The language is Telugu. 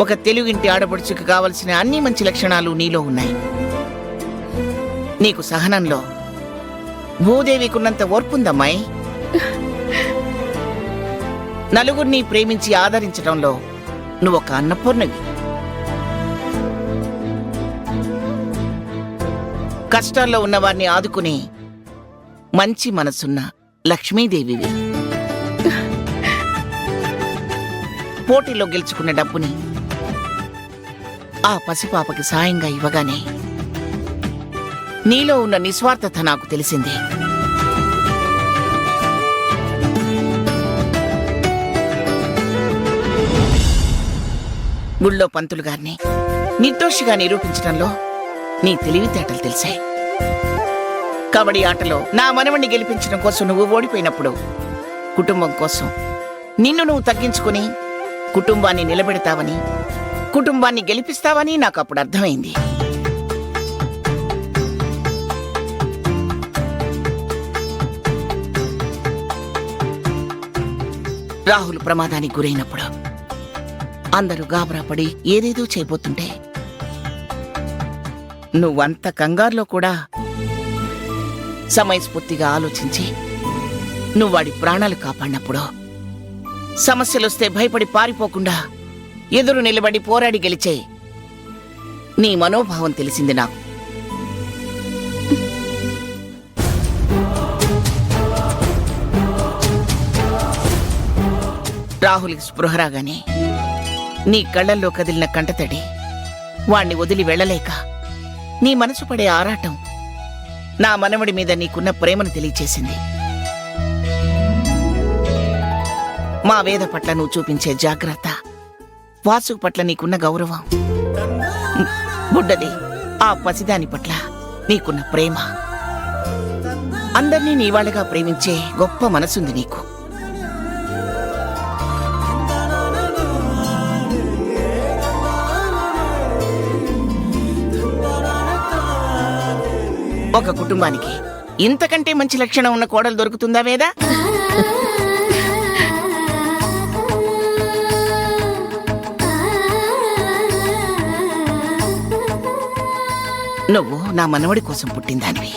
ఒక తెలుగింటి ఆడపడుచుకు కావలసిన అన్ని మంచి లక్షణాలు నీలో ఉన్నాయి. నీకు సహనంలో భూదేవికున్నంత ఓర్పుందమ్మాయి. నలుగురిని ప్రేమించి ఆదరించడంలో నువ్వొక అన్నపూర్ణవి. కష్టాల్లో ఉన్నవారిని ఆదుకుని మంచి మనసున్న లక్ష్మీదేవివి. పోటీలో గెలుచుకున్న డబ్బుని ఆ పసిపాపకి సాయంగా ఇవ్వగానే నీలో ఉన్న నిస్వార్థత నాకు తెలిసింది. గుళ్ళో పంతులు గారిని నిర్దోషిగా నిరూపించడంలో నీ తెలివితేటలు తెలిసాయి. కబడ్డీ ఆటలో నా మనవణ్ణి గెలిపించడం కోసం నువ్వు ఓడిపోయినప్పుడు కుటుంబం కోసం నిన్ను నువ్వు తగ్గించుకుని కుటుంబాన్ని నిలబెడతావని, కుటుంబాన్ని గెలిపిస్తావని నాకు అప్పుడు అర్థమైంది. రాహుల్ ప్రమాదానికి గురైనప్పుడు అందరూ గాబరాపడి ఏదేదో చేయబోతుంటే నువ్వంత కంగారులో కూడా సమయస్ఫూర్తిగా ఆలోచించి నువ్వు వాడి ప్రాణాలు కాపాడినప్పుడు, సమస్యలొస్తే భయపడి పారిపోకుండా ఎదురు నిలబడి పోరాడి గెలిచే నీ మనోభావం తెలిసింది నాకు. రాహుల్కి స్పృహ రాగానే నీ కళ్ళల్లో కదిలిన కంటతడి, వాణ్ణి వదిలి వెళ్ళలేక నీ మనసు పడే ఆరాటం నా మనవడి మీద నీకున్న ప్రేమను తెలియచేసింది. మా వేద పట్ల నువ్వు చూపించే జాగ్రత్త, వాసు పట్ల నీకున్న గౌరవం, బుడ్డది ఆ పసిదాని పట్ల నీకున్న ప్రేమ, అందర్నీ నీవాళ్లగా ప్రేమించే గొప్ప మనసుంది నీకు. ఒక కుటుంబానికి ఇంతకంటే మంచి లక్షణం ఉన్న కోడలు దొరుకుతుందా వేదా? నువ్వు నా మనవడి కోసం పుట్టిందానివి.